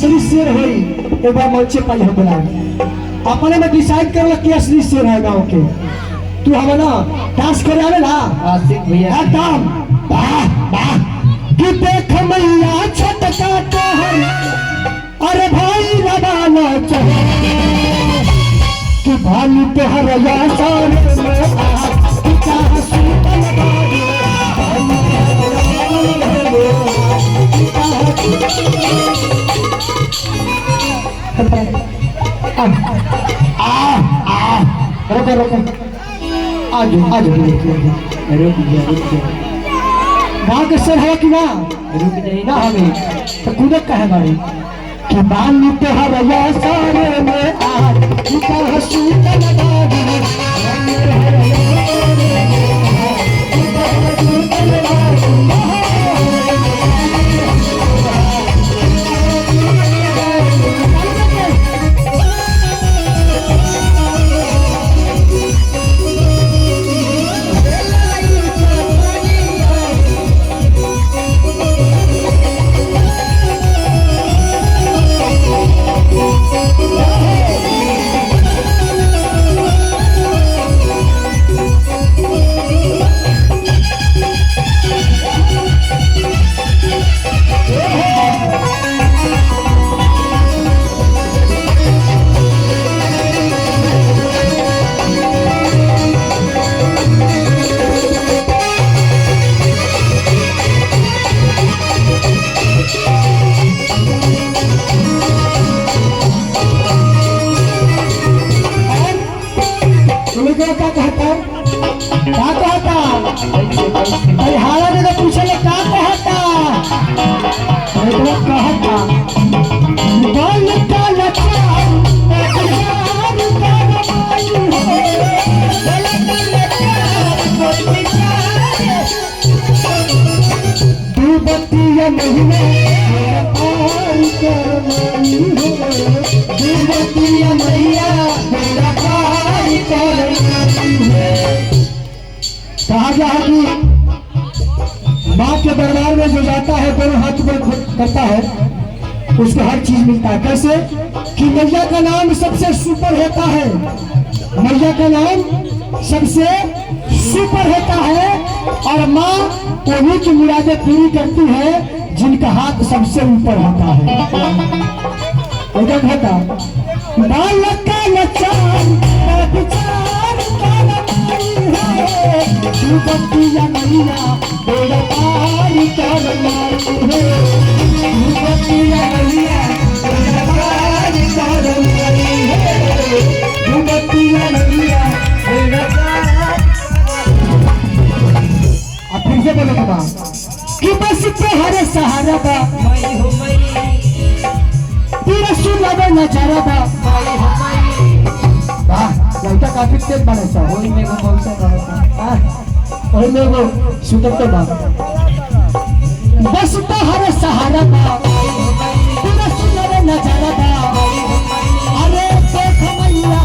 असली शेर होई एक बार मंचे पाई हम बोला अपने में डिसाइड कर कि असली शेर है गाँव के। तू हम ना डांस करे आवे ना आशिक भैया एकदम वाह वाह कि देख मैया छटका तोहर अरे भाई रवाना चले कि भानी तोहर यासान में आ कि चाह सुतल बाड़ी रुको रुको आज आज रुक जा वहाँ के सर है कि ना रुक जाइए ना हमें तो कूदक कहे बारे कि बानी तोहर यासान में आ कि चाह सुतल बाड़ी कहा गया है कि माँ के दरबार में जो जाता है दोनों हाथ पर करता है उसको हर चीज मिलता है। कैसे कि मैया का नाम सबसे सुपर होता है, मैया का नाम सबसे सुपर होता है और माँ उन्हीं की मुरादें पूरी करती है जिनका हाथ सबसे ऊपर होता है। उधर होता बालक का लचान बतिया मैया बेड़ा पार कर लाई है बतिया मैया बेड़ा पार कर लाई है बतिया मैया बेड़ा पार। अब फिर से बोलो बाबा कि बस तुम्हारे सहारा बा तेरा सुनबे नजारा बा वाह लड़का काफी तेज बने सा कोई मेरे को मौसा करता और लोगों सुतब तो बात बस तो हर सहारा बा तेरा सुनबे नजारा बा अरे देख मैया